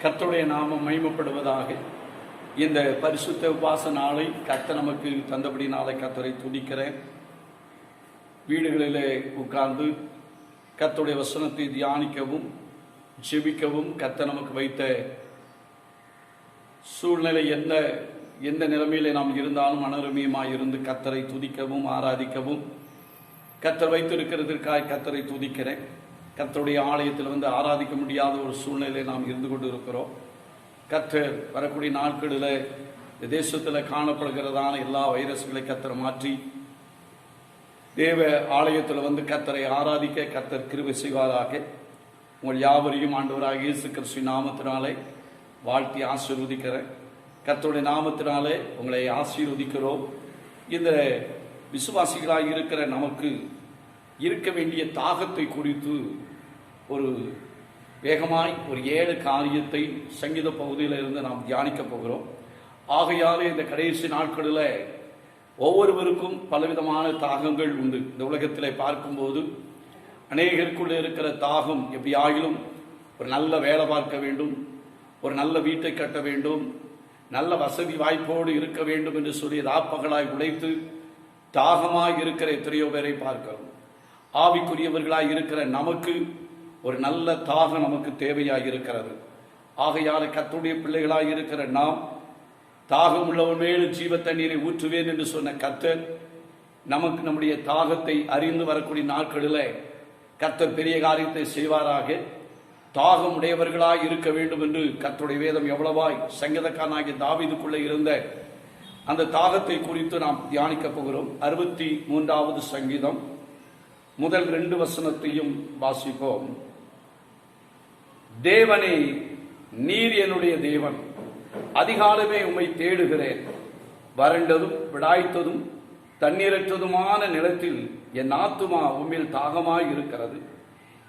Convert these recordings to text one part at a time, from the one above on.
கர்த்தருடைய நாமம் மகிமைப்படுவதாக. இந்த பரிசுத்த உபாச நாளை கர்த்தர் நமக்கு தந்தபடி நாளை கர்த்தரை துதிக்கிறேன். வீடுகளிலே உட்கார்ந்து கர்த்தருடைய வசனத்தை தியானிக்கவும் ஜெபிக்கவும் கர்த்தர் நமக்கு வைத்த சூழ்நிலை எந்த நிலைமையிலே நாம் இருந்தாலும் மனரமியமாய் இருந்து கர்த்தரை துதிக்கவும் ஆராதிக்கவும் கர்த்தர் வைத்திருக்கிறதற்காக கர்த்தரை துதிக்கிறேன். கர்த்தருடைய ஆலயத்தில் ஆராதிக்க முடியாத ஒரு சூழ்நிலையில் நாம் இருந்து கொண்டு இருக்கிறோம். கர்த்தர் வரக்கூடிய நாட்களில் தேசத்தில் காணப்படுகிறதான எல்லா வைரஸ்களை கர்த்தர் மாற்றி தேவ ஆலயத்தில் கர்த்தரை ஆராதிக்க கர்த்தர் கிருபை செய்வாராக. உங்கள் யாவரையும் ஆண்டவராக இயேசு கிறிஸ்து நாமத்தினாலே வாழ்த்தி ஆசீர்வதிக்கிறேன். கர்த்தருடைய நாமத்தினாலே உங்களை ஆசீர்வதிக்கிறோம். இந்த விசுவாசிகளாக இருக்கிற நமக்கு இருக்க வேண்டிய தாகத்தை குறித்து ஒரு வேகமாய் ஒரு 7 காரியத்தை சங்கீத பகுதியில் இருந்து நாம் தியானிக்க போகிறோம். ஆகையாலே இந்த கடைசி நாட்களில் ஒவ்வொருவருக்கும் பலவிதமான தாகங்கள் உண்டு. இந்த உலகத்தில் பார்க்கும்போது அநேகருக்குள்ளே இருக்கிற தாகம் எப்படியாகிலும் ஒரு நல்ல வேலை பார்க்க வேண்டும், ஒரு நல்ல வீட்டை கட்ட வேண்டும், நல்ல வசதி வாய்ப்போடு இருக்க வேண்டும் என்று சொல்லி ராப்பகலாய் உழைத்து தாகமாய் இருக்கிற எத்தனையோ பேரை பார்க்கிறோம். ஆவிக்குரியவர்களாய் இருக்கிற நமக்கு ஒரு நல்ல தாகம் நமக்கு தேவையாக இருக்கிறது. ஆகையால் கர்த்தருடைய பிள்ளைகளாய் இருக்கிற நாம் தாகம் உள்ளவன் மேல் ஜீவ தண்ணீரை ஊற்றுவேன் என்று சொன்ன கர்த்தர் நமக்கு நம்முடைய தாகத்தை அறிந்து வரக்கூடிய நாட்களில் கர்த்தர் பெரிய காரியத்தை செய்வாராக. தாகம் உடையவர்களாய் இருக்க வேண்டும் என்று கர்த்தருடைய வேதம் எவ்வளவாய் சங்கீதக்காரனாகிய தாவீதுக்குள்ளே இருந்த அந்த தாகத்தை குறித்து நாம் தியானிக்க போகிறோம். 63வது சங்கீதம் முதல் 2 வசனத்தையும் வாசிப்போம். தேவனே, நீர் என்னுடைய தேவன், அதிகாலமே உம்மை தேடுகிறேன். வறண்டதும் விடாய்த்ததும் தண்ணீரற்றதுமான நிலத்தில் என் ஆத்துமா உம்மில் தாகமாய் இருக்கிறது,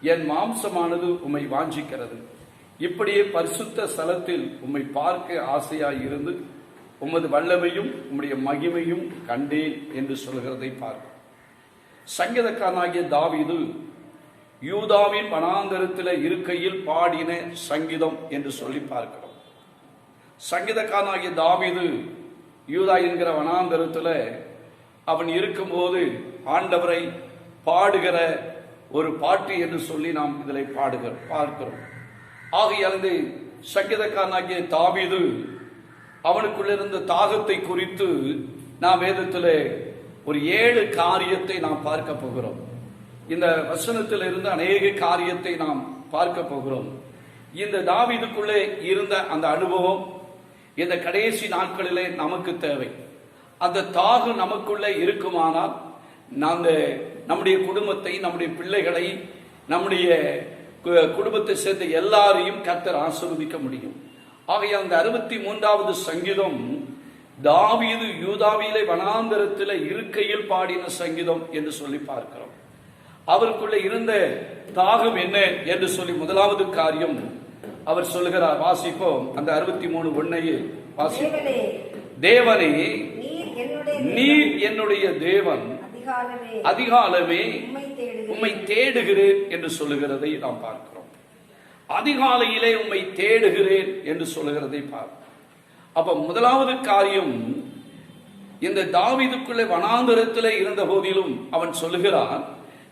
என் மாம்சமானது உம்மை வாஞ்சிக்கிறது. இப்படியே பரிசுத்த ஸ்தலத்தில் உம்மை பார்க்க ஆசையாய் இருந்து உமது வல்லமையும் உம்முடைய மகிமையும் கண்டேன் என்று சொல்கிறதை பார்க்க. சங்கீதக்காரனாகிய தாவீது யூதாவின் வனாந்தரத்தில் இருக்கையில் பாடின சங்கீதம் என்று சொல்லி பார்க்கிறோம். சங்கீதக்காரனாகிய தாவீது யூதா என்கிற வனாந்தரத்தில் அவன் இருக்கும்போது ஆண்டவரை பாடுகிற ஒரு பாட்டு என்று சொல்லி நாம் இதில் பார்க்கிறோம். ஆகையால் இந்த சங்கீதக்காரனாகிய தாவீது அவனுக்குள்ளிருந்த தாகத்தை குறித்து நாம் வேதத்தில் ஒரு 7 காரியத்தை நாம் பார்க்க போகிறோம். இந்த வசனத்தில் இருந்து அநேக காரியத்தை நாம் பார்க்க போகிறோம். இந்த தாவீதுக்குள்ளே இருந்த அந்த அனுபவம் இந்த கடைசி நாட்களிலே நமக்கு தேவை. அந்த தாகம் நமக்குள்ளே இருக்குமானால் நாங்கள் நம்முடைய குடும்பத்தை, நம்முடைய பிள்ளைகளை, நம்முடைய குடும்பத்தை சேர்ந்த எல்லாரையும் கர்த்தர் ஆசீர்வதிக்க முடியும். ஆகையால் அந்த 63வது சங்கீதம் தாவீது யூதாவிலே வனாந்தரத்தில் இருக்கையில் பாடின சங்கீதம் என்று சொல்லி பார்க்கிறோம். அவருக்குள்ள இருந்த தாகம் என்ன என்று சொல்லி முதலாவது காரியம் அவர் சொல்லுகிறார். வாசிப்போம். அந்த 63:1 வாசிப்போம். தேவனே, நீர் என்னுடைய தேவன், அதிகாலமே உம்மை தேடுகிறேன் என்று சொல்லுகிறதை நாம் பார்க்கிறோம். அதிகாலையிலே உம்மை தேடுகிறேன் என்று சொல்லுகிறதை பார்க்கிறோம். அப்ப முதலாவது காரியம், இந்த தாவீதுக்குள்ளே வனாந்தரத்தில் இருந்த போதிலும் அவன் சொல்லுகிறான்,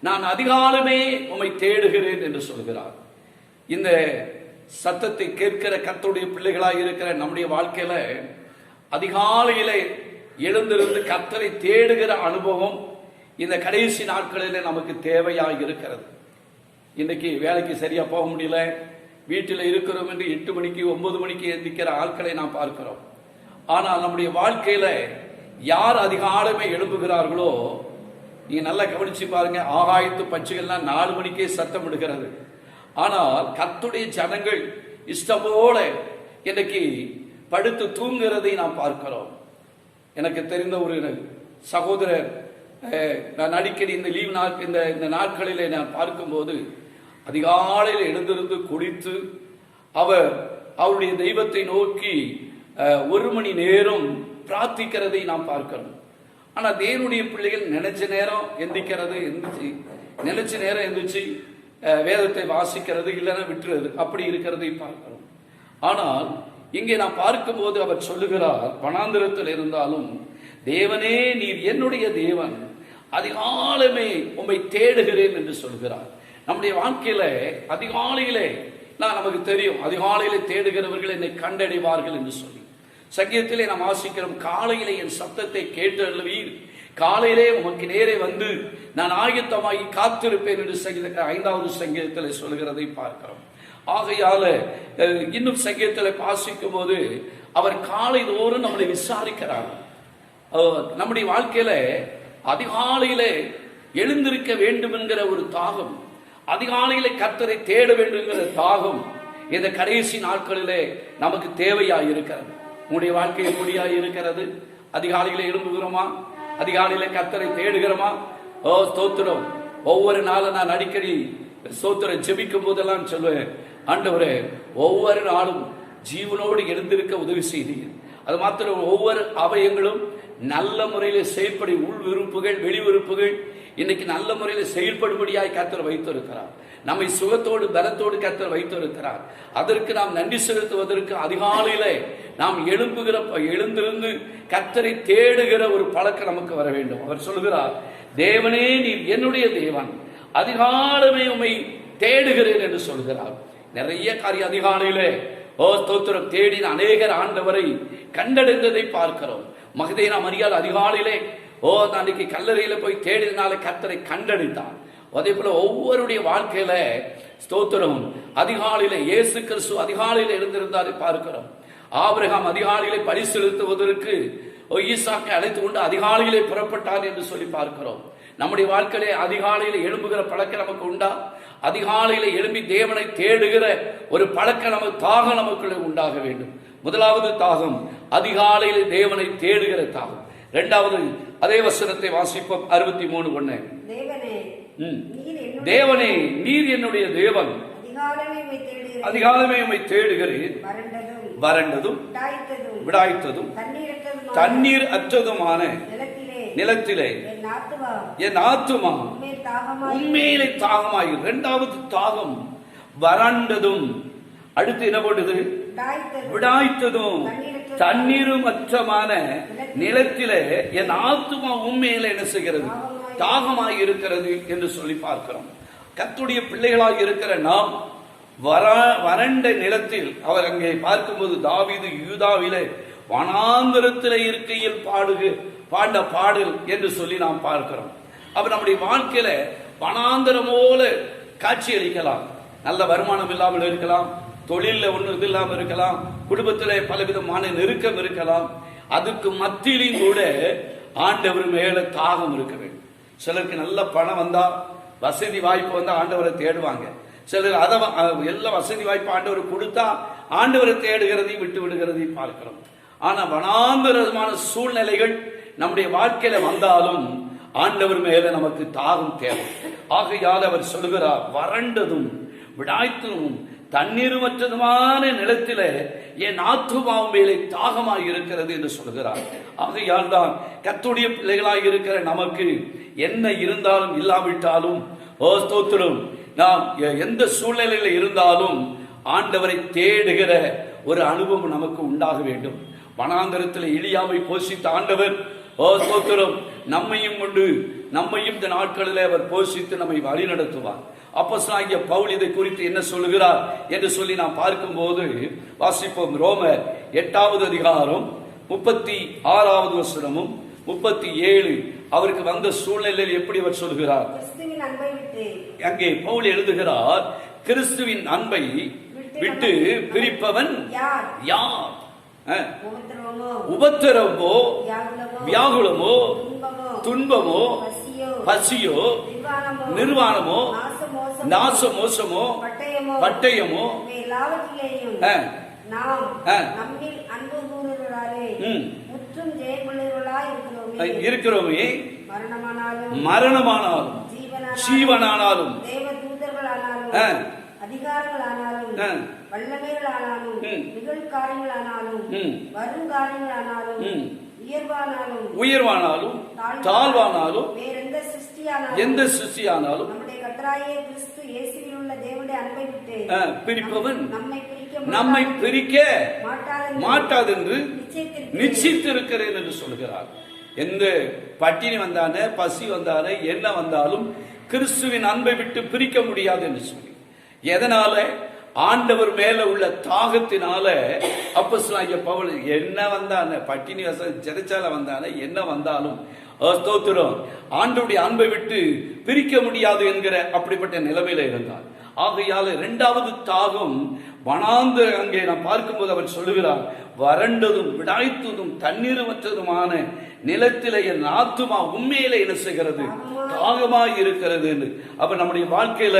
நான் அதிகாலமே உம்மை தேடுகிறேன் என்று சொல்கிறார். இந்த சத்தத்தை கேட்கிற கர்த்தருடைய பிள்ளைகளாக இருக்கிற நம்முடைய வாழ்க்கையில அதிகாலையில எழுந்திருந்து கர்த்தரை தேடுகிற அனுபவம் இந்த கடைசி நாட்களில் நமக்கு தேவையாக இருக்கிறது. இன்னைக்கு வேலைக்கு சரியா போக முடியல, வீட்டில் இருக்கிறோம் என்று 8 மணிக்கு 9 மணிக்கு எந்திக்கிற ஆட்களை நாம் பார்க்கிறோம். ஆனால் நம்முடைய வாழ்க்கையில யார் அதிகாலமே எழும்புகிறார்களோ, நீங்க நல்லா கவனிச்சு பாருங்க, ஆகாயத்து பட்சிகள்லாம் 4 மணிக்கே சத்தம் விடுகிறது. ஆனால் கர்த்தருடைய ஜனங்கள் இஷ்டம் போல இன்னைக்கு படுத்து தூங்குகிறதை நாம் பார்க்கிறோம். எனக்கு தெரிந்த ஒரு சகோதரர், நான் அடிக்கடி இந்த லீவ் இந்த நாட்களிலே நான் பார்க்கும்போது அதிகாலையில் எழுந்திருந்து குளித்து அவருடைய தெய்வத்தை நோக்கி 1 மணி நேரம் பிரார்த்திக்கிறதை நாம் பார்க்கிறோம். ஆனால் தேவனுடைய பிள்ளைகள் நினைச்ச நேரம் எந்திரிச்சு வேதத்தை வாசிக்கிறது, இல்லைன்னா விட்டுறது, அப்படி இருக்கிறதை பார்க்கிறோம். ஆனால் இங்கே நாம் பார்க்கும்போது அவர் சொல்லுகிறார், வனாந்திரத்தில் இருந்தாலும் தேவனே நீர் என்னுடைய தேவன், அதிகாலமே உம்மை தேடுகிறேன் என்று சொல்கிறார். நம்முடைய வாழ்க்கையில அதிகாலையிலே நமக்கு தெரியும், அதிகாலையிலே தேடுகிறவர்கள் என்னை கண்டடைவார்கள் என்று சொல்லி சங்கீதத்திலே நாம் வாசிக்கிறோம். காலையிலே என் சத்தத்தை கேட்டு அழுவீர், காலையிலே உமக்கு நேரே வந்து நான் ஆயத்தமாகி காத்திருப்பேன் என்று 5வது சங்கீதத்தில் சொல்கிறதை பார்க்கிறோம். ஆகையால இன்னும் சங்கீதத்தில் வாசிக்கும் போது அவர் காலை தோறும் நம்மளை விசாரிக்கிறார். நம்முடைய வாழ்க்கையில அதிகாலையிலே எழுந்திருக்க வேண்டும் என்கிற ஒரு தாகம், அதிகாலையிலே கர்த்தரை தேட வேண்டும் என்கிற தாகம் இந்த கடைசி நாட்களிலே நமக்கு தேவையாய் இருக்கிறது. உங்களுடைய வாழ்க்கை எப்படியாய் இருக்கிறது? அதிகாலையிலே எழும்புகிறோமா? அதிகாலையிலே கர்த்தரை தேடுகிறோமா? ஸ்தோத்திரம். ஒவ்வொரு நாளும் நான் அடிக்கடி ஸ்தோத்திரம் ஜெபிக்கும் போதெல்லாம் சொல்லுவேன், ஆண்டவரே ஒவ்வொரு நாளும் ஜீவனோடு எழுந்திருக்க உதவி செய்தீர்கள். அது மாத்திரம் ஒவ்வொரு அவயங்களும் நல்ல முறையில் செயல்படி, உள் விருப்புகள் வெளி விருப்புகள் இன்னைக்கு நல்ல முறையில் செயல்படும்படியாய் கர்த்தர் வைத்திருக்கிறார். நம்மை சுகத்தோடு பலத்தோடு கர்த்தர் வைத்திருக்கிறார். அதற்கு நாம் நன்றி செலுத்துவதற்கு அதிகாலையிலே நாம் எழுந்திருந்து கர்த்தரை தேடுகிற ஒரு பழக்கம் நமக்கு வர வேண்டும். அவர் சொல்கிறார், தேவனே நீர் என்னுடைய தேவன், அதிகாலமே உம்மை தேடுகிறேன் என்று சொல்கிறார். நிறைய காரியம் அதிகாலையிலே ஸ்தோத்திரம் தேடின அநேகர் ஆண்டவரை கண்டடைந்ததை பார்க்கிறோம். மகதேனா மரியாள் அதிகாலையிலே அன்னைக்கு கல்லறையில போய் தேடினால கர்த்தரை கண்டடித்தான். அதே போல ஒவ்வொருடைய வாழ்க்கையில ஸ்தோத்திரம் அதிகாலையில இயேசு கிறிஸ்து அதிகாலையில எழுந்திருந்தாரை பார்க்கிறோம். ஆபிரகாம் அதிகாலையிலே பலி செலுத்துவதற்கு ஈசாக்கை அழைத்து கொண்டு அதிகாலையிலே புறப்பட்டார் என்று சொல்லி பார்க்கிறோம். நம்முடைய வாழ்க்கையிலே அதிகாலையில எழும்புகிற பழக்கம் நமக்கு உண்டா? அதிகாலையில எழும்பி தேவனை தேடுகிற ஒரு பழக்கம் நமக்கு தாகம் நமக்குள்ளே உண்டாக வேண்டும். முதலாவது தாகம் அதிகாலையில தேவனை தேடுகிற தாகம். இரண்டாவது அதே வசனத்தை வாசிப்போம். 63:1. தேவனே நீர் என்னுடைய தேவன், அதிகாலமே உம்மை தேடுகிறேன், வறண்டதும் விடாய்த்ததும் தண்ணீர் அற்றதுமான நிலத்திலே என் ஆத்துமா உண்மையிலே தாகமாகி. இரண்டாவது தாகம் வறண்டதும், அடுத்து என்ன போடுது? விடாய்த்ததும் தண்ணீரும் அற்றமான நிலத்திலே என் ஆத்துமா உண்மையில என்ன செய்கிறது? தாகமாய் இருக்கிறது என்று சொல்லி பார்க்கிறோம். கர்த்தருடைய பிள்ளைகளாக இருக்கிற நாம் வறண்ட நிலத்தில், அவர் அங்கே பார்க்கும்போது தாவீது யூதாவிலே வனாந்தரத்திலே இருக்கையில் பாண்ட பாடல் என்று சொல்லி நாம் பார்க்கிறோம். அப்ப நம்முடைய வாழ்க்கையில வனாந்தரம் போல காட்சி அளிக்கலாம். நல்ல வருமானம் இல்லாமல் இருக்கலாம், தொழில ஒண்ணு இது இல்லாமல் இருக்கலாம், குடும்பத்திலே பலவிதமான நெருக்கம் இருக்கலாம். அதுக்கு மத்தியிலும் கூட ஆண்டவர் மேல தாகம் இருக்க வேண்டும். சிலருக்கு நல்ல பணம் வந்தா, வசதி வாய்ப்பு வந்தா ஆண்டவரை தேடுவாங்க. சிலர் அதை எல்லா வசதி வாய்ப்பு ஆண்டவர் கொடுத்தா ஆண்டவரை தேடுகிறதையும் விட்டு விடுகிறதையும் பார்க்கிறோம். ஆனா வனாந்தரமான சூழ்நிலைகள் நம்முடைய வாழ்க்கையில வந்தாலும் ஆண்டவர் மேல நமக்கு தாகம் தேவை. ஆகையால் அவர் சொல்கிறார், வறண்டதும் விடாய்த்ததும் தண்ணீருமற்றதுமான நிலத்தில என் ஆத்துமாவும் மேலே தாகமாய் இருக்கிறது என்று சொல்கிறார். ஆகையால் தான் கர்த்தருடைய பிள்ளைகளாய் இருக்கிற நமக்கு என்ன இருந்தாலும் இல்லாவிட்டாலும் ஸ்தோத்திரம், நாம் எந்த சூழ்நிலையில இருந்தாலும் ஆண்டவரை தேடுகிற ஒரு அனுபவம் நமக்கு உண்டாக வேண்டும். வனாந்தரத்தில் எலியாவை போஷித்த ஆண்டவர் ஸ்தோத்திரம் நம்மையும் கொண்டு நம்மையும் இந்த நாட்களில் அவர் போஷித்து நம்மை வழி நடத்துவார். அப்போஸ்தலனாகிய பவுல் இதை குறித்து என்ன சொல்லுகிறார் என்று சொல்லி நாம் பார்க்கும்போது வாசிப்போம். ரோமர் 8வது அதிகாரம் 36வது வசனமும் 37 அவருக்கு வந்த சூழ்நிலையில் எப்படி அவர் சொல்கிறார்? அங்கே பவுல் எழுதுகிறார், கிறிஸ்துவின் அன்பை விட்டு பிரிப்பவன் யார்? உபத்திரவமோ வியாகுலமோ துன்பமோ பசியோ நிர்வாணமோ நாச மோசமோ பட்டயமோ இருக்கிறோமே, மரணமானாலும் ஜீவனானாலும் அதிகாரங்களானாலும் வல்லமைகளானாலும் நிகழ்காரியங்களானாலும் வருங்காரியங்களானாலும் உயர்வானாலும் தாழ்வானாலும் எந்த சிருஷ்டியானாலும் நம்முடைய கர்த்தராகிய கிறிஸ்து இயேசுவில் உள்ள தேவனுடைய அன்பை விட்டு பிரிப்பவன் நம்மை பிரிக்க நம்மை பிரிக்க மாட்டாது என்று நிச்சயித்திருக்கிறேன். நிச்சயித்திருக்கிறேன் என்று சொல்கிறார். எந்த பட்டினி வந்தானே, பசி வந்தானே, என்ன வந்தாலும் கிறிஸ்துவின் அன்பை விட்டு பிரிக்க முடியாது என்று சொல்லி, எதனால? ஆண்டவர் மேல உள்ள தாகத்தினால. அப்போஸ்தலனாகிய பவுல் என்ன வந்தானே, பட்டினி சிறைச்சாலை வந்தானே, என்ன வந்தாலும் ஸ்தோத்திரம், ஆண்டவருடைய அன்பை விட்டு பிரிக்க முடியாது என்கிற அப்படிப்பட்ட நிலைமையில இருந்தார். ஆகையால இரண்டாவது தாகம் வனாந்தர, அங்கே நாம் பார்க்கும்போது அவர் சொல்லுகிறார், வறண்டதும் விடாய்த்ததும் தண்ணீரமற்றதுமான நிலத்திலே என் ஆத்துமா உண்மையிலே என்ன செய்கிறது? தாகமாய் இருக்கிறது என்று. அப்ப நம்முடைய வாழ்க்கையில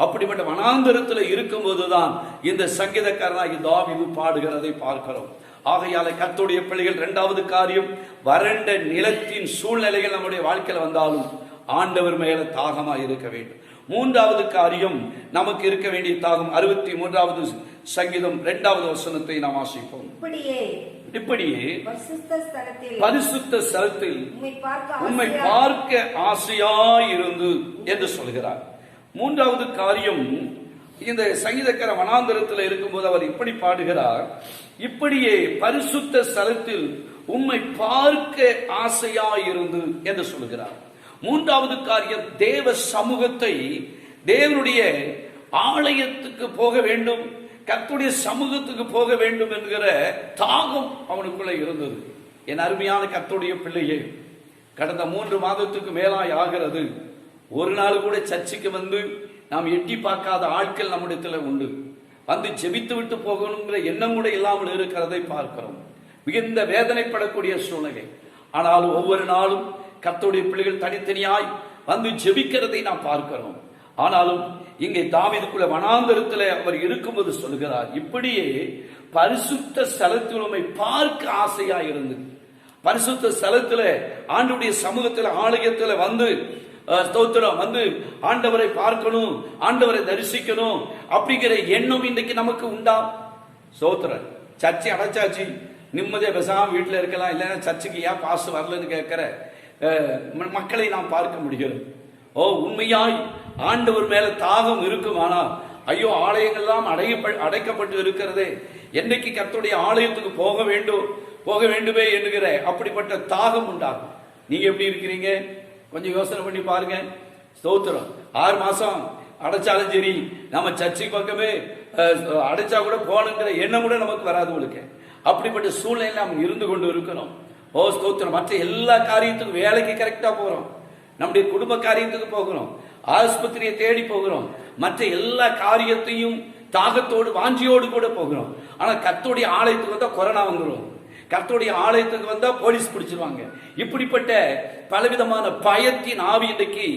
அப்படிப்பட்ட வனாந்தரத்தில் இருக்கும் போதுதான் இந்த சங்கீதக்காரனாகி தாவீது பாடுகிறதை பார்க்கிறோம். ஆகையால கர்த்தருடைய பிள்ளைகள், இரண்டாவது காரியம், வறண்ட நிலத்தின் சூழ்நிலைகள் நம்முடைய வாழ்க்கையில வந்தாலும் ஆண்டவர் மேல தாகமாய் இருக்க வேண்டும். மூன்றாவது காரியம் நமக்கு இருக்க வேண்டிய தாகம். 63வது சங்கீதம் 2வது வசனத்தை நாம் வாசிப்போம். இப்படியே பரிசுத்த ஸ்தலத்தில் உம்மை பார்க்க ஆசையாயிருந்து என்று சொல்கிறார். மூன்றாவது காரியம், இந்த சங்கீதக்கார வனாந்தரத்தில் இருக்கும்போது அவர் இப்படி பாடுகிறார், இப்படியே பரிசுத்த ஸ்தலத்தில் உம்மை பார்க்க ஆசையாயிருந்து என்று சொல்கிறார். மூன்றாவது காரியம், தேவ சமூகத்தை, தேவனுடைய ஆலயத்துக்கு போக வேண்டும், கர்த்தருடைய சமூகத்துக்கு போக வேண்டும் என்கிற தாகம் அவனுக்குள்ள இருந்தது. என் அருமையான கர்த்தருடைய பிள்ளையே, கடந்த 3 மாதத்துக்கு மேலாய் ஆகிறது, ஒரு நாள் கூட சர்ச்சுக்கு வந்து நாம் எட்டி பார்க்காத ஆட்கள் நம்மிடத்தில் உண்டு. வந்து ஜெபித்து விட்டு போகணுங்கிற எண்ணம் கூட இல்லாமல் இருக்கிறதை பார்க்கிறோம். மிகுந்த வேதனைப்படக்கூடிய சூழ்நிலை. ஆனாலும் ஒவ்வொரு நாளும் கர்த்தருடைய பிள்ளைகள் தனித்தனியாய் வந்து ஜெபிக்கிறதை நாம் பார்க்கிறோம். ஆனாலும் இங்கே தாவீதுக்குள்ள வனாந்தரத்தில் அவர் இருக்கும்போது சொல்கிறார், இப்படியே பரிசுத்த ஸ்தலத்தில் உம்மை பார்க்க ஆசையா இருந்து, பரிசுத்த ஸ்தலத்துல ஆண்டவருடைய சமூகத்தில் ஆலயத்தில் வந்து ஸ்தோத்திரம், வந்து ஆண்டவரை பார்க்கணும், ஆண்டவரை தரிசிக்கணும் அப்படிங்கிற எண்ணம் இன்றைக்கு நமக்கு உண்டா? ஸ்தோத்திரம். சர்ச்சை அடைச்சாச்சு, நிம்மதியா பேசாம வீட்டில் இருக்கலாம், இல்லைன்னா சர்ச்சுக்கு ஏன் பாசு வரலன்னு கேட்கிற மக்களை நாம் பார்க்க முடிகிறது. ஓ, உண்மையாய் ஆண்டவர் மேல தாகம் இருக்குமானா, ஐயோ ஆலயங்கள்லாம் அடைக்கப்பட்டு இருக்கிறதே, என்னைக்கு கர்த்தருடைய ஆலயத்துக்கு போக வேண்டுமே என்கிற அப்படிப்பட்ட தாகம் உண்டாகும். நீங்க எப்படி இருக்கிறீங்க? கொஞ்சம் யோசனை பண்ணி பாருங்க. ஸ்தோத்திரம். 6 மாசம் அடைச்சாலும் சரி, நம்ம சர்ச்சைக்கு பக்கமே அடைச்சா கூட போகணுங்கிற எண்ணம் கூட நமக்கு வராது. உங்களுக்கு அப்படிப்பட்ட சூழ்நிலை நாம் இருந்து கொண்டு இருக்கிறோம். ஓ ஸ்தோத்திரம். மற்ற எல்லா காரியத்துக்கும் வேலைக்கு கரெக்டா போறோம், நம்முடைய குடும்ப காரியத்துக்கு போகிறோம், ஆஸ்பத்திரியை தேடி போகிறோம், மற்ற எல்லா காரியத்தையும் தாகத்தோடு வாஞ்சியோடு கூட போகிறோம். ஆனா கர்த்தருடைய ஆலயத்துக்கு வந்தா கொரோனா வந்துடும், கர்த்தருடைய ஆலயத்துக்கு வந்தா போலீஸ் பிடிச்சிருவாங்க. இப்படிப்பட்ட பலவிதமான பயத்தின் ஆவி இன்றைக்கு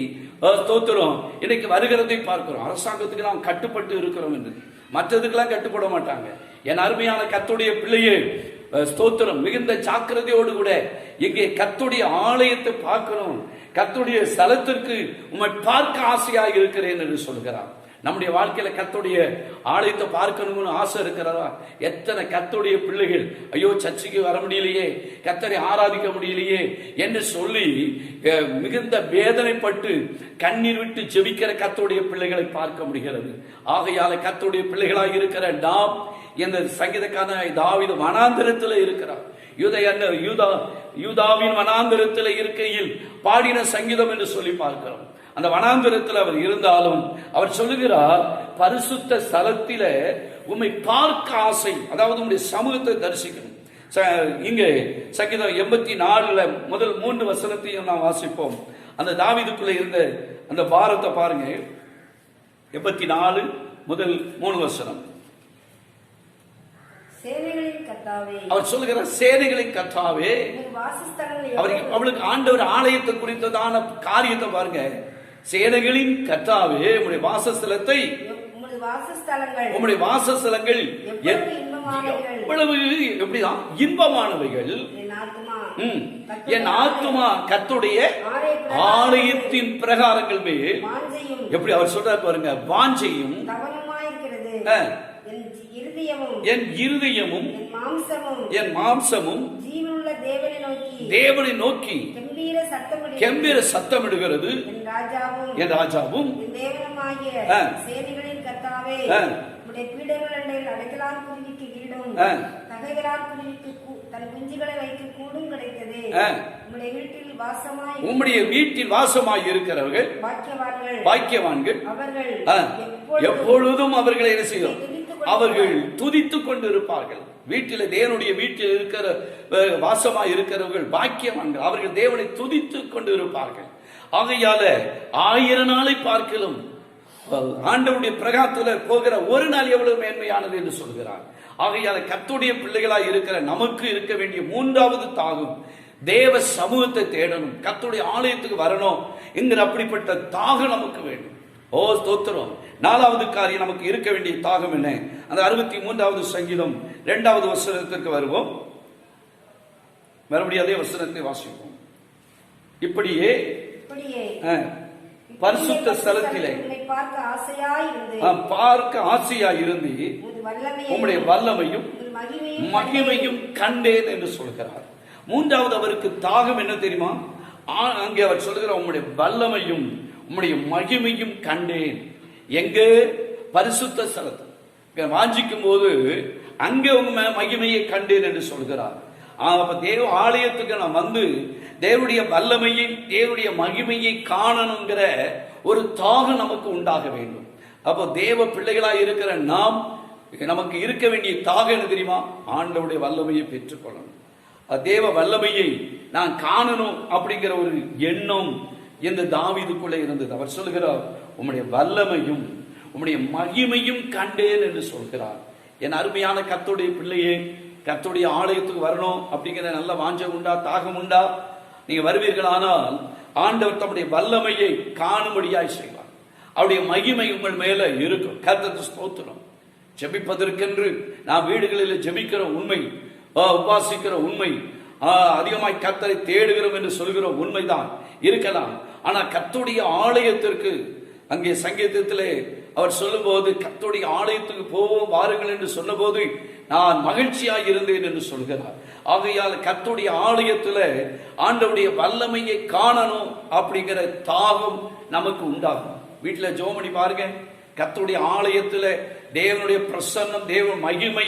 ஸ்தோத்திரம் இன்னைக்கு வருகிறதை பார்க்கிறோம். அரசாங்கத்துக்கு நாம் கட்டுப்பட்டு இருக்கிறோம் என்று, மற்றதுக்கெல்லாம் கட்டுப்பட மாட்டாங்க. என் அருமையான கர்த்தருடைய பிள்ளையே, ஸ்தோத்திரம், மிகுந்த ஜாக்கிரதையோடு கூட இங்கே கர்த்தருடைய ஆலயத்தை பார்க்கிறோம், கர்த்தருடைய ஸ்தலத்திற்கு உம்மை பார்க்க ஆசையாக இருக்கிறேன் என்று சொல்கிறார். நம்முடைய வாழ்க்கையில கர்த்தருடைய ஆலயத்தை பார்க்கணும்னு ஆசை இருக்கிறதா? எத்தனை கர்த்தருடைய பிள்ளைகள் ஐயோ சர்ச்சுக்கு வர முடியலையே, கர்த்தரை ஆராதிக்க முடியலையே என்று சொல்லி மிகுந்த வேதனைப்பட்டு கண்ணீர் விட்டு ஜெபிக்கிற கர்த்தருடைய பிள்ளைகளை பார்க்க முடிகிறது. ஆகையால கர்த்தருடைய பிள்ளைகளாக இருக்கிற நாம் இந்த சங்கீதக்காரனான தாவீது வனாந்தரத்தில் இருக்கிறார். யூதாவின் வனாந்தரத்தில் இருக்கையில் பாடின சங்கீதம் என்று சொல்லி பார்க்கிறோம். அந்த வனாந்தரத்தில் அவர் இருந்தாலும் அவர் சொல்லுகிறார், பரிசுத்த ஸ்தலத்தில உம்மை பார்க்க ஆசை, அதாவது உம்முடைய சமூகத்தை தரிசிக்கணும். இங்கே சங்கீதம் 84 முதல் 3 வசனத்தையும் நாம் வாசிப்போம். அந்த தாவீதுக்குள்ள இருந்த அந்த பாரத்தை பாருங்க. 84 முதல் 3 வசனம். அவர் சொல்லுகிற சேனைகளின் கர்த்தாவே, அவளுக்கு ஆண்டவர் ஆலயத்தை குறித்ததான காரியத்தை பாருங்க. சேனைகளின் கர்த்தாவே, உம்முடைய வாசஸ்தலத்தை, உம்முடைய வாசஸ்தலங்கள் எவ்வளவு எப்படிதான் இன்பமானவைகள். என் ஆத்துமா கர்த்தருடைய ஆலயத்தின் பிரகாரங்கள் மேல் எப்படி அவர் சொல்றார் பாருங்க, வாஞ்சையும் என் இருதயமும் என் மாம்சமும் தேவனை நோக்கி கெம்பீர சத்தமிடுகிறது. என் ராஜாவும் உம்முடைய பீடங்கள் அண்டையில் அடைக்கலான் குருவிக்கு வீடும் தகைகளான் குருவிக்கு தன் குஞ்சுகளை வைக்க கூடும் கிடைத்தது. உம்முடைய வீட்டில் வாசமாய் இருக்கிறவர்கள் பாக்கியவான்கள். அவர்கள் எப்பொழுதும் அவர்களை என்ன செய்யும்? அவர்கள் துதித்துக் கொண்டு இருப்பார்கள். வீட்டில் தேவனுடைய வீட்டில் இருக்கிற வாசமாய் இருக்கிறவர்கள் பாக்கியவான்கள். அவர்கள் தேவனை துதித்துக் கொண்டு இருப்பார்கள். ஆகையால 1000 நாளை பார்க்கலும் ஆண்டவருடைய பிரகாரத்துல போகிற ஒரு நாள் எவ்வளவு மேன்மையானது என்று சொல்கிறார். ஆகையால கர்த்தருடைய பிள்ளைகளாய் இருக்கிற நமக்கு இருக்க வேண்டிய 3வது தாகம் தேவ சமூகத்தை தேடணும், கர்த்தருடைய ஆலயத்துக்கு வரணும் என்கிற அப்படிப்பட்ட தாகம் நமக்கு வேண்டும். ஓ ஸ்தோத்திரம். 4வது காரியம் நமக்கு இருக்க வேண்டிய தாகம் என்ன? அந்த 63வது சங்கீதம் 2வது வசனத்திற்கு வருவோம். மறுபடியும் அதே வசனத்தை வாசிப்போம். இப்படியே பரிசுத்த ஸ்தலத்திலே பார்க்க ஆசையாய் இருந்து உம்முடைய வல்லமையும் மகிமையும் கண்டேன் என்று சொல்கிறார். 3வது அவருக்கு தாகம் என்ன தெரியுமா? அங்கே அவர் சொல்லுகிற உம்முடைய வல்லமையும் உம்முடைய மகிமையும் கண்டேன். எங்கே? பரிசுத்த ஸ்தலத்தில் வாஞ்சிக்கும் போது அங்கே உங்க மகிமையை கண்டேன் என்று சொல்கிறார். அப்ப தேவ ஆலயத்துக்கு நான் வந்து தேவனுடைய வல்லமையை தேவனுடைய மகிமையை காணணுங்கிற ஒரு தாகம் நமக்கு உண்டாக வேண்டும். அப்போ தேவ பிள்ளைகளாய் இருக்கிற நாம் நமக்கு இருக்க வேண்டிய தாகம் என்ன தெரியுமா? ஆண்டவருடைய வல்லமையை பெற்றுக்கொள்ளணும். தேவ வல்லமையை நான் காணணும் அப்படிங்கிற ஒரு எண்ணம் இந்த தாவீதுக்குள்ளே இருந்தது. அவர் சொல்கிறார் உம்முடைய வல்லமையும் உம்முடைய மகிமையும் கண்டேன் என்று சொல்கிறார். என் அருமையான கர்த்தருடைய பிள்ளையே, கர்த்தருடைய ஆலயத்துக்கு வரணும் அப்படிங்கிற நல்ல வாஞ்சம் உண்டா, தாகம் உண்டா? நீங்க வருவீர்களானால் ஆண்டவர் தம்முடைய வல்லமையை காணும்படியாய் செய்வார். அவருடைய மகிமை உங்கள் மேல இருக்கும். கர்த்தருக்கு ஸ்தோத்திரம். ஜெபிப்பதற்கென்று நாம் வீடுகளில் ஜெபிக்கிற உண்மை, உபாசிக்கிற உண்மை, அதிகமாய் கர்த்தரை தேடுகிறோம் என்று சொல்கிற உண்மைதான் இருக்கலாம். ஆனா கர்த்தருடைய ஆலயத்திற்கு அங்கே சங்கீதத்திலே அவர் சொல்லும் போது கர்த்தருடைய ஆலயத்துக்கு போவோம் வாருங்கள் என்று சொன்ன போது நான் மகிழ்ச்சியாக இருந்தேன் என்று சொல்கிறார். ஆகையால் கர்த்தருடைய ஆலயத்தில் ஆண்டவருடைய வல்லமையை காணணும் அப்படிங்கிற தாகம் நமக்கு உண்டாகும். வீட்டில் ஜெபம் பண்ணி பாருங்க. கர்த்தருடைய ஆலயத்தில் தேவனுடைய பிரசன்னம், தேவ மகிமை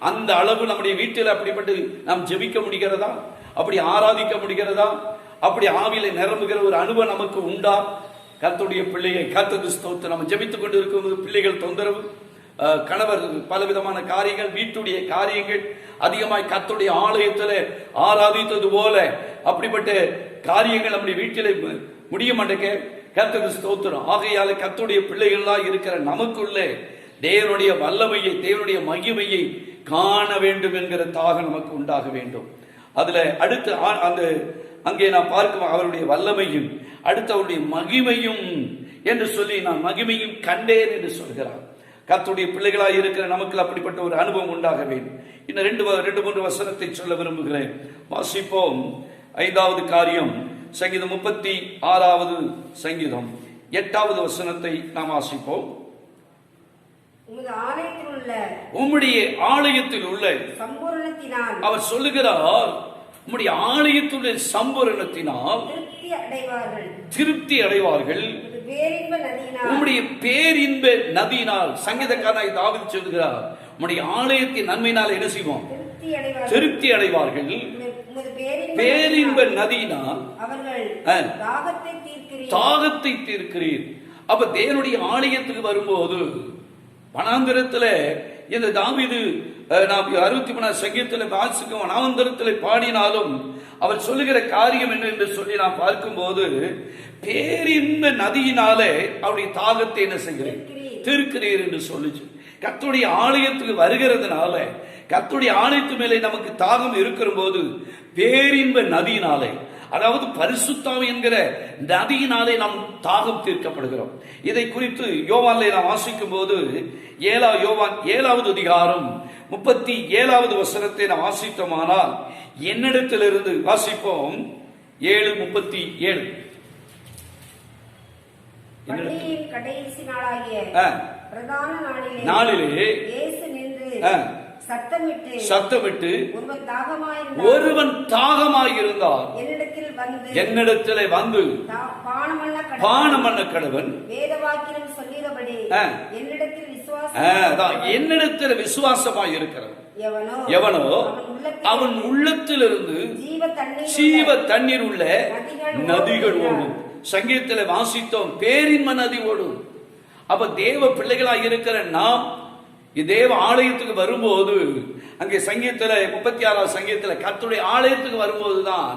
அந்த அளவு நம்முடைய வீட்டில் அப்படிப்பட்டு நாம் ஜெபிக்க முடிகிறதா? அப்படி ஆராதிக்க முடிகிறதா? அப்படி ஆவியில நிரம்புகிற ஒரு அனுபவம் நமக்கு உண்டா? கர்த்தருடைய பிள்ளையை கர்த்தருக்கு ஸ்தோத்திரம். நம்ம ஜெபித்துக் கொண்டு இருக்கும் பிள்ளைகள் தொந்தரவு, கணவர் பலவிதமான காரியங்கள், வீட்டுடைய காரியங்கள், அதிகமாய் கர்த்தருடைய ஆலயத்தில் ஆராதித்தது போல அப்படிப்பட்ட காரியங்கள் நம்முடைய வீட்டில் முடிய மாட்டேங்க. கர்த்தருக்கு ஸ்தோத்திரம். ஆகையால கர்த்தருடைய பிள்ளைகளா இருக்கிற நமக்குள்ளே தேவனுடைய வல்லமையை தேவனுடைய மகிமையை காண வேண்டும் என்கிற தாகம் நமக்கு உண்டாக வேண்டும். அதுல அடுத்து அந்த அங்கே நான் பார்க்கும் அவருடைய வல்லமையும் அடுத்து அவருடைய மகிமையும் என்று சொல்லி நான் மகிமையும் கண்டேன் என்று சொல்கிறார். கர்த்தருடைய பிள்ளைகளாக இருக்கிற நமக்கு அப்படிப்பட்ட ஒரு அனுபவம் உண்டாக வேண்டும். இன்னும் 2-3 வசனத்தை சொல்ல விரும்புகிறேன். வாசிப்போம். 5வது காரியம் சங்கீதம் 36வது சங்கீதம் 8வது வசனத்தை நாம் வாசிப்போம். உம்முடைய ஆலயத்தில் உள்ள சம்பூரணத்தினால் அவர் சொல்லுகிறார், உம்முடைய ஆலயத்துடைய சம்பூரணத்தினால் திருப்தி அடைவார்கள். உம்முடைய பேரின்ப நதியினால் சங்கீதக்காரனாய் தாவீது சொல்கிறார், உம்முடைய ஆலயத்தின் நன்மையினால் என்ன செய்வோம்? திருப்தி அடைவார்கள். பேரின்ப நதியினால் தாகத்தை தீர்க்கிறீர். அப்ப தேவனுடைய ஆலயத்துக்கு வரும்போது வனாந்தரத்தில் இந்த தாவீது நாம் 63 சங்கீதத்தில் வாசிக்கும் வனாந்தரத்தில் பாடினாலும் அவர் சொல்லுகிற காரியம் என்ன என்று சொல்லி நாம் பார்க்கும்போது பேரின்ப நதியினாலே அவருடைய தாகத்தை என்ன செய்கிறேன்? தீர்க்கிறீர் என்று சொல்லிச்சு. கர்த்தருடைய ஆலயத்துக்கு வருகிறதுனால கர்த்தருடைய ஆலயத்து மேலே நமக்கு தாகம் இருக்கிற போது பேரின்ப நதியினாலே, அதாவது பரிசுத்தாவி என்கிற நதியினாலே நாம் தாகம் தீர்க்கப்படுகிறோம். இதை குறித்து யோவானிலே நாம் வாசிக்கும் போது யோவான் 7வது அதிகாரம் 37வது வசனத்தை நாம் வாசித்தோமானால் என்னிடத்திலிருந்து வாசிப்போம். 7:37 கடைசி நாளாகிய பிரதான நாளிலே சத்தமிட்டு ஒருவன் தாகமாயிருந்தால் என்னிடத்தில் வந்து பானம் பண்ண கடவன். வேதவாக்கியம் சொல்லுகிறபடி என்னிடத்தில் அதான் என்னிடத்தில் விசுவாசமாய் இருக்கிறது எவனோ எவனோ அவன் உள்ளத்திலிருந்து ஜீவ தண்ணீர் உள்ள நதிகள் ஓடும். சங்கீதத்தில் வாசித்தோம், பேரின்ம நதி ஓடும். அப்ப தேவ பிள்ளைகளாய் இருக்கிற நாம் தேவ ஆலயத்துக்கு வரும்போது, அங்கே சங்கீதத்தில் 36 சங்கீதத்தில் கர்த்தருடைய ஆலயத்துக்கு வரும்போதுதான்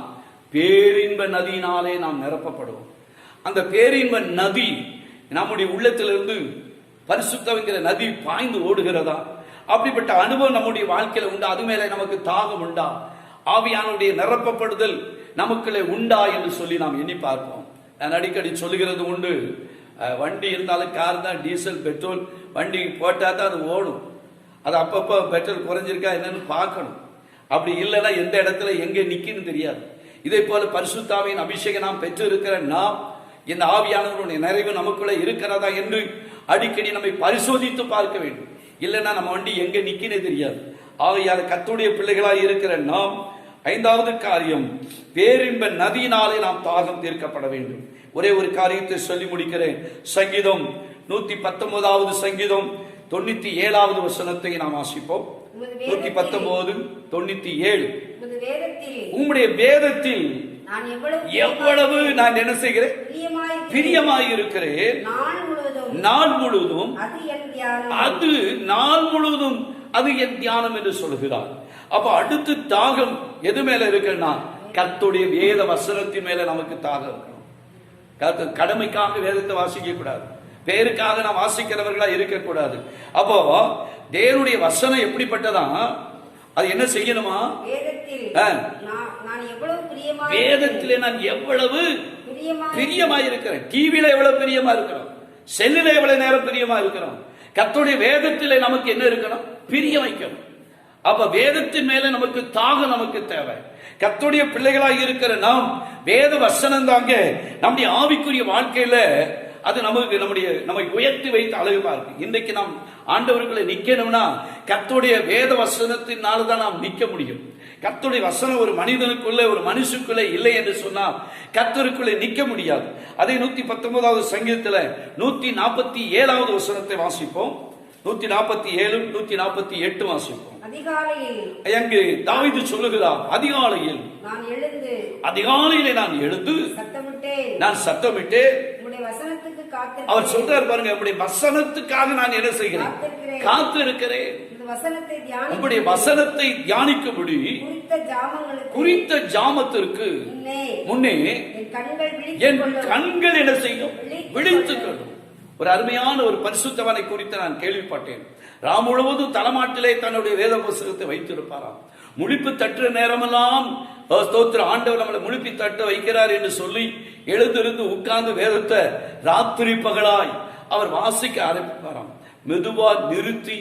பேரின்ப நதியினாலே நாம் நிரப்பப்படுவோம். அந்த பேரின்ப நதி நம்முடைய உள்ளத்திலிருந்து பரிசுத்தங்கிற நதி பாய்ந்து ஓடுகிறதா? அப்படிப்பட்ட அனுபவம் நம்முடைய வாழ்க்கையில உண்டா? அது மேல நமக்கு தாகம் உண்டா? ஆவியானுடைய நிரப்பப்படுதல் நமக்குள்ளே உண்டா என்று சொல்லி நாம் எண்ணி பார்ப்போம். நான் அடிக்கடி சொல்லுகிறது உண்டு, வண்டி இருந்தாலும் கார் தான், டீசல் பெட்ரோல் வண்டி போட்டா தான் அது ஓடும். அது அப்பப்போ பெட்ரோல் குறைஞ்சிருக்கா என்னன்னு பார்க்கணும். அப்படி இல்லைன்னா எந்த இடத்துல எங்கே நிற்குன்னு தெரியாது. இதே போல பரிசுத்தாவின் அபிஷேகம் நாம் பெற்று இருக்கிற நாம் இந்த ஆவியானவருடைய நிறைவு நமக்குள்ள இருக்கிறதா என்று அடிக்கடி நம்மை பரிசோதித்து பார்க்க வேண்டும். இல்லைன்னா நம்ம வண்டி எங்க நிக்கினே தெரியாது. ஆகையால் கர்த்தருடைய பிள்ளைகளாய் இருக்கிற நாம் 5வது காரியம், பேரின்ப நதியினாலே நாம் தாகம் தீர்க்கப்பட வேண்டும். ஒரே ஒரு காரியத்தை சொல்லி முடிக்கிறேன். சங்கீதம் 119வது சங்கீதம் 97வது வசனத்தை நாம் வாசிப்போம். 119:97. உம்முடைய வேதத்தில் எவ்வளவு நான் என்ன செய்கிறேன்? பிரியமாய் இருக்கிறேன். நாள் முழுவதும் அது நாள் முழுவதும் அது என் தியானம் என்று சொல்கிறார். அப்ப அடுத்து தாகம் எது மேல இருக்குன்னா, கர்த்தருடைய வேத வசனத்தின் மேல நமக்கு தாகம் இருக்கணும். கடமைக்காக வேதத்தை வாசிக்க கூடாது, பேருக்காக நாம் வாசிக்கிறவர்களா இருக்கக்கூடாது. அப்போ தேவனுடைய வசனம் எப்படிப்பட்டதா? அது என்ன செய்யணுமா? வேதத்திலே நான் எவ்வளவு பிரியமா இருக்கிறேன். டிவியில எவ்வளவு பிரியமா இருக்கிறோம், செல்லுல எவ்வளவு நேரம் பிரியமா இருக்கிறோம். கர்த்தருடைய வேதத்திலே நமக்கு என்ன இருக்கணும்? பிரியம் வைக்கணும். அப்ப வேதத்தின் மேல நமக்கு தாகம் நமக்கு தேவை. கர்த்தருடைய பிள்ளைகளாக இருக்கிற நாம் வேத வசனம் தாங்க நம்முடைய ஆவிக்குரிய வாழ்க்கையில அது நமக்கு நம்மை உயர்த்தி வைத்து அழகுமா இருக்கு. இன்றைக்கு நாம் ஆண்டவர்களை நிக்கணும்னா கர்த்தருடைய வேத வசனத்தினால தான் நாம் நிக்க முடியும். கர்த்தருடைய வசனம் ஒரு மனிதனுக்குள்ளே ஒரு மனுஷனுக்குள்ளே இல்லை என்று சொன்னால் கர்த்தருக்குள்ளே நிக்க முடியாது. அதே 119வது சங்கீதத்தில் 147வது வசனத்தை வாசிப்போம். 147, 148 வாசிப்போம். அங்கு தாவீது சொல்லுகிறார், அதிகாலையிலே நான் எழுந்து நான் சத்தமிட்டு அவர் சொல்றார் பாருங்க, உங்களுடைய வசனத்துக்காக நான் என்ன செய்கிறேன்? காத்து இருக்கிறேன். உங்களுடைய வசனத்தை தியானிக்கும்படி குறித்த ஜாமத்திற்கு முன்னே என் கண்கள் என்ன செய்யும்? விழித்துக்கொள்ளும். ஒரு அருமையான ஒரு பரிசுத்தவனை குறித்து நான் கேள்விப்பட்டேன். ராம் முழுவதும் தலைமாட்டிலே தன்னுடைய வேத புஸ்தகத்தை வைத்திருப்பாராம். முழிப்பு தட்டுற நேரமெல்லாம் ஸ்தோத்திர ஆண்டவர் நம்மளை முழிப்பி தட்ட வைக்கிறார் என்று சொல்லி எழுந்திருந்து உட்கார்ந்து வேதத்தை ராத்திரி பகலாய் அவர் வாசிக்க ஆரம்பிப்பாராம். மெதுவா நிறுத்தி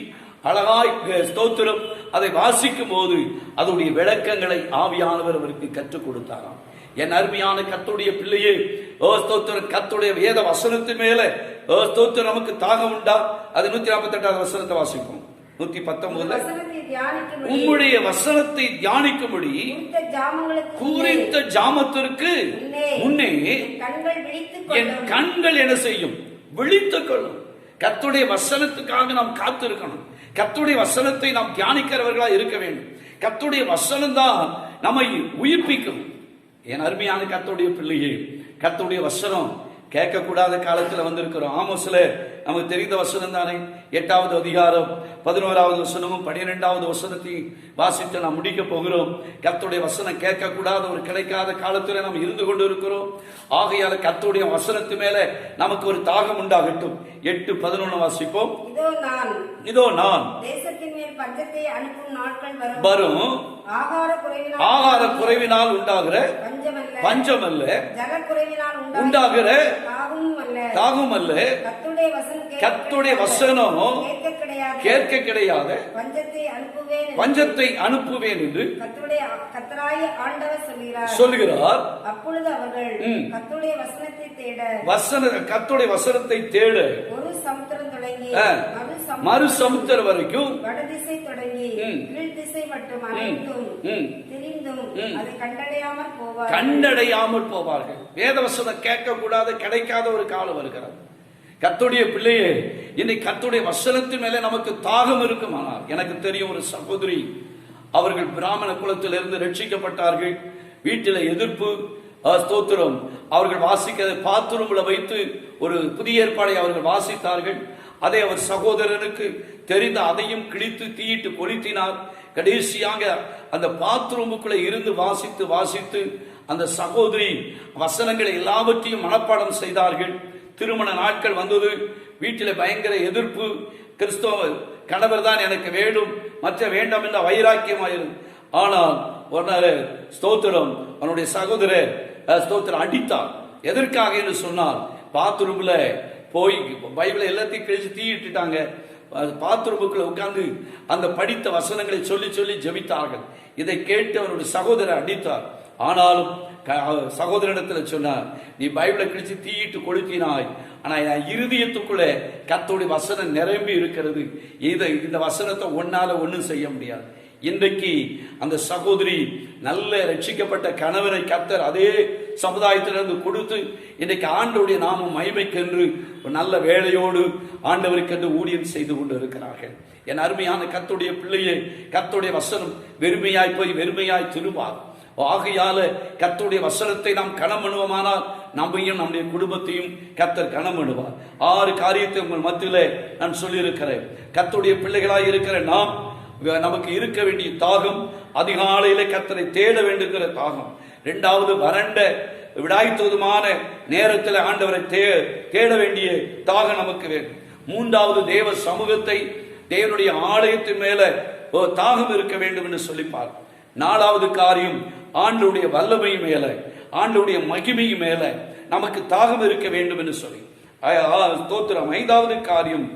அழகாய் ஸ்தோத்திரம் அதை வாசிக்கும் போது அதனுடைய விளக்கங்களை ஆவியானவர் அவருக்கு கற்றுக் கொடுத்தாராம். என் அருமையான கர்த்தருடைய பிள்ளையே, ஸ்தோத்திரம், கர்த்தருடைய வேத வசனத்தின் மேல ஸ்தோத்திரம் நமக்கு தாகம் உண்டா? அது 148வது வசனத்தை வாசிப்போம். 119 உம்முடைய வசனத்தை தியானிக்கும்படி குறித்த ஜாமத்திற்கு முன்னே என் கண்கள் என்ன செய்யும்? விழித்துக் கொள்ளும். கர்த்தருடைய வசனத்துக்காக நாம் காத்திருக்கணும். கர்த்தருடைய வசனத்தை நாம் தியானிக்கிறவர்களா இருக்க வேண்டும். கர்த்தருடைய வசனம் தான் நம்மை உயிர்ப்பிக்கும். என் அருமையான கர்த்தருடைய பிள்ளையே, கர்த்தருடைய வசனம் கேட்கக்கூடாத காலத்தில் வந்திருக்கிறோம். ஆமோஸ்ல நமக்கு தெரிந்த வசனம் தானே. 8வது அதிகாரம் 11வது வசனமும் 12வது வசனத்தையும் வாசித்து நாம் முடிக்க போகிறோம். கர்த்தருடைய வசனம் கேட்கக்கூடாத ஒரு கிடைக்காத காலத்தில் நாம் இருந்து கொண்டு இருக்கிறோம். ஆகையால கர்த்தருடைய வசனத்து மேல நமக்கு ஒரு தாகம் உண்டாகட்டும். 8:11 வாசிப்போம். இதோ நான் தேசத்தின் மேல் பஞ்சத்தை அனுப்பும் நாட்கள் வரும். ஆகார குறைவினால் உண்டாகிற பஞ்சம் அல்ல, உண்டாகிற தாகம் அல்ல. கர்த்தருடைய வசனம் கேட்க கிடையாது. பஞ்சத்தை அனுப்புவேன் என்று சொல்லுகிறார். அப்பொழுது அவர்கள் கர்த்தருடைய வசனத்தை தேட ஒரு சமுத்திரம் தொடங்கி மறு சமுத்திரம் வரைக்கும் வடதிசை தொடங்கி கீழ் திசை மட்டும் அனைத்தும் திரிந்தும் அதை கண்டடையாமல் போவார்கள். வேத வசனம் கேட்க கூடாத கிடைக்காத ஒரு காலம் வருகிறது. கர்த்தருடைய பிள்ளையே, இன்னைக்கு கர்த்தருடைய வசனத்தின் மேலே நமக்கு தாகம் இருக்குமானால், எனக்கு தெரியும் ஒரு சகோதரி, அவர்கள் பிராமண குலத்திலிருந்து ரட்சிக்கப்பட்டார்கள். வீட்டில் எதிர்ப்பு, ஸ்தோத்திரம், அவர்கள் வாசிக்க பாத்ரூம்ல வைத்து ஒரு புதிய ஏற்பாடை அவர்கள் வாசித்தார்கள். அதை அவர் சகோதரனுக்கு தெரிந்த அதையும் கிழித்து தீயிட்டு கொளுத்தினார். கடைசியாக அந்த பாத்ரூமுக்குள்ள இருந்து வாசித்து வாசித்து அந்த சகோதரி வசனங்களை எல்லாவற்றையும் மனப்பாடம் செய்தார்கள். திருமண நாட்கள் வந்தது. வீட்டில் பயங்கர எதிர்ப்பு. கிறிஸ்தவ கணவர் தான் எனக்கு வேண்டும், மற்ற வேண்டாம் என்ற வைராக்கியமாயிரு. ஆனால் ஒரு ஸ்தோத்திரம், அவனுடைய சகோதரர் ஸ்தோத்திரம் அடித்தார். எதற்காக என்று சொன்னால், பாத்ரூம்ல போய் பைபிளை எல்லாத்தையும் கிழிச்சு தீயிட்டுட்டாங்க. பாத்ரூமுக்குள்ள உட்கார்ந்து அந்த படித்த வசனங்களை சொல்லி சொல்லி ஜெபித்தார்கள். இதை கேட்டு அவருடைய சகோதரர் அடித்தார். ஆனாலும் சகோதரனிடத்தில் சொன்னார், நீ பைபிளை கிழிச்சு தீயிட்டு கொளுத்தினாய், ஆனா என் இருதயத்துக்குள்ள கர்த்தருடைய வசனம் நிரம்பி இருக்கிறது. இந்த வசனத்தை ஒன்னால ஒன்னும் செய்ய முடியாது. இன்றைக்கு அந்த சகோதரி நல்ல ரட்சிக்கப்பட்ட கணவரை கர்த்தர் அதே சமுதாயத்திலிருந்து கொடுத்து இன்றைக்கு ஆண்டவருடைய நாமம் மகிமைக்கென்று ஒரு நல்ல வேலையோடு ஆண்டவருக்கென்று ஊழியம் செய்து கொண்டு இருக்கிறார்கள். என் அருமையான கர்த்தருடைய பிள்ளையே, கர்த்தருடைய வசனம் வெறுமையாய் போய் வெறுமையாய் திரும்பார். ஆகையால கர்த்தருடைய வசனத்தை நாம் கனம் பண்ணுவோமானால் நம்மையும் நம்முடைய குடும்பத்தையும் கர்த்தர் கனம் பண்ணுவார். 6 காரியத்தை உங்கள் மத்தியில நான் சொல்லியிருக்கிறேன். கர்த்தருடைய பிள்ளைகளாய் இருக்கிற நாம், நமக்கு இருக்க வேண்டிய தாகம், அதிகாலையில கர்த்தரை தேட வேண்டுகிற தாகம். 2வது, வறண்ட விடாய்த்ததுமான நேரத்தில் ஆண்டவரை தேட வேண்டிய தாகம் நமக்கு வேண்டும். 3வது, தேவ சமூகத்தை, தேவனுடைய ஆலயத்தின் மேல தாகம் இருக்க வேண்டும் என்று சொல்லிப்பார். 4வது காரியம், ஆண்டவருடைய வல்லமை மேல, ஆண்டவருடைய மகிமை மேல நமக்கு தாகம் இருக்க வேண்டும் என்று சொல்லி ஸ்தோத்திரம். 5வது காரியம்,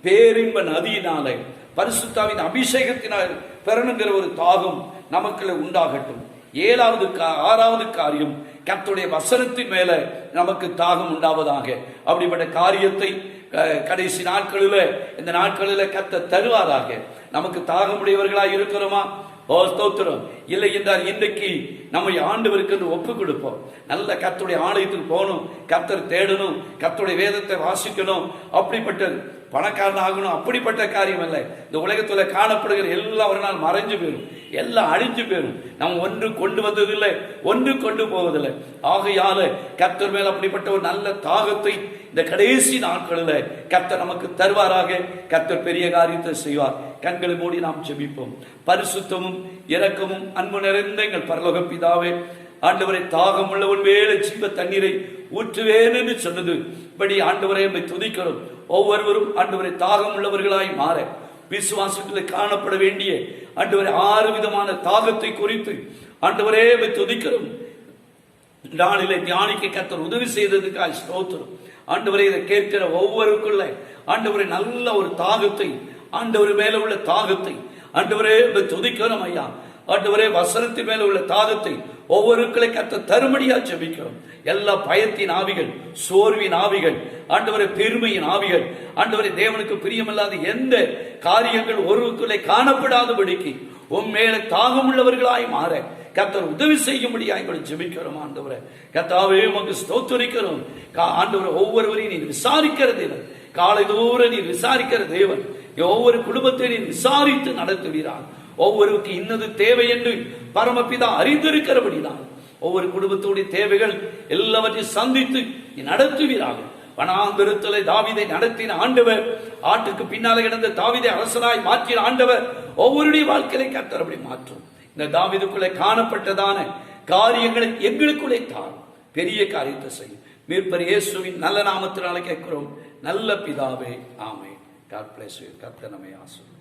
பேரின்ப நதியினாலே பரிசுத்தாவின் அபிஷேகத்தினால் பெறணுங்கிற ஒரு தாகம் நமக்குள்ள உண்டாகட்டும். 6வது காரியம், கர்த்தருடைய வசனத்தின் மேல நமக்கு தாகம் உண்டாவதாக. அப்படிப்பட்ட காரியத்தை கடைசி நாட்களில், இந்த நாட்களில் கர்த்தர் தருவாராக. நமக்கு தாகமுடையவர்களாய் இருக்கிறோமா? ஸ்தோத்திரம். இல்லை என்றால் இன்றைக்கு நம்மை ஆண்டவருக்கு ஒப்பு கொடுப்போம். நல்ல கர்த்தருடைய ஆலயத்துக்கு போகணும், கர்த்தர் தேடணும், கர்த்தருடைய வேதத்தை வாசிக்கணும். அப்படிப்பட்ட பணக்காரன் ஆகணும், அப்படிப்பட்ட காரியம் அல்ல. இந்த உலகத்துல காணப்படுகிற எல்லாம் ஒரு நாள் மறைஞ்சு போயிடும், எல்லாம் அழிஞ்சு போயிடும். நம்ம ஒன்று கொண்டு வந்ததில்லை, ஒன்று கொண்டு போவதில்லை. ஆகையால கர்த்தர் மேல் அப்படிப்பட்ட ஒரு நல்ல தாகத்தை இந்த கடைசி நாட்களில் கர்த்தர் நமக்கு தருவாராக. கர்த்தர் பெரிய காரியத்தை செய்வார். கண்களை மூடி நாம் ஜெபிப்போம். பரிசுத்தமும் இரக்கமும் அன்பு நிறைந்த எங்கள் பரலோக பிதாவே, ஆண்டவரை தாகம் உள்ளவன் மேல ஜீவ தண்ணீரை ஊற்றுவேன் என்று சொன்னது படி ஆண்டவரை நம்மை துதிக்கிறோம். ஒவ்வொருவரும் ஆண்டவரை தாகம் உள்ளவர்களாய் மாற, விசுவாசத்தில் காணப்பட வேண்டிய ஆண்டவரை 6 விதமான தாகத்தை குறித்து ஆண்டவரே நம்மை துதிக்கிறோம். நாளிலே தியானிக்க கர்த்தர் உதவி செய்ததுக்காக ஸ்தோத்திரம். ஆண்டவரை இதை கேட்கிற ஒவ்வொருக்குள்ள ஆண்டவரை நல்ல ஒரு தாகத்தை, ஆண்டவர் மேல உள்ள தாகத்தை ஆண்டவரே துதிக்கிறோம் ஐயா. ஆண்டவரே வசனத்தின் மேல உள்ள தாகத்தை ஒவ்வொருக்களை கர்த்தர் தருமடியா ஜெபிக்கிறோம். எல்லா பயத்தின் ஆவிகள், சோர்வின் ஆவிகள், ஆண்டவரை பெருமையின் ஆவிகள், ஆண்டவரை தேவனுக்கு பிரியமில்லாத எந்த காரியங்கள் ஒருவருக்குள்ளே காணப்படாதபடிக்கு உண்மையில தாகம் உள்ளவர்களாய் மாற கர்த்தர் உதவி செய்யும்படியா எங்களை ஜெபிக்கிறோம். ஆண்டவரை கர்த்தாவே உமக்கு ஸ்தோத்திரிக்கிறோம். ஆண்டவரை ஒவ்வொருவரையும் நீ விசாரிக்கிற தேவன், காலை தூரம் நீ விசாரிக்கிற தேவன். ஒவ்வொரு குடும்பத்தை நீ விசாரித்து நடத்துவீரான். ஒவ்வொருவருக்கு இன்னது தேவை என்று பரமபிதா அறிந்திருக்கிறபடிதான் ஒவ்வொரு குடும்பத்துடைய தேவைகள் எல்லாவற்றையும் சந்தித்து நடத்துவீராக. வனாந்திரத்திலே தாவீதை நடத்தின ஆண்டவர், ஆட்டுக்கு பின்னாலே கிடந்த தாவீதை அரசனாய் மாற்றின ஆண்டவர் ஒவ்வொருடைய வாழ்க்கையை கர்த்தர் அப்படி மாற்றும். இந்த தாவீதுக்குள்ளே காணப்பட்டதான காரியங்களை எங்களுக்குள்ளே தான் பெரிய காரியத்தை செய்யும். மீட்பர் இயேசுவின் நல்ல நாமத்தினாலே கேட்கிறோம் நல்ல பிதாவே, ஆமென். God bless you. கர்த்தர் நம்மை ஆசீர்வதிப்பார்.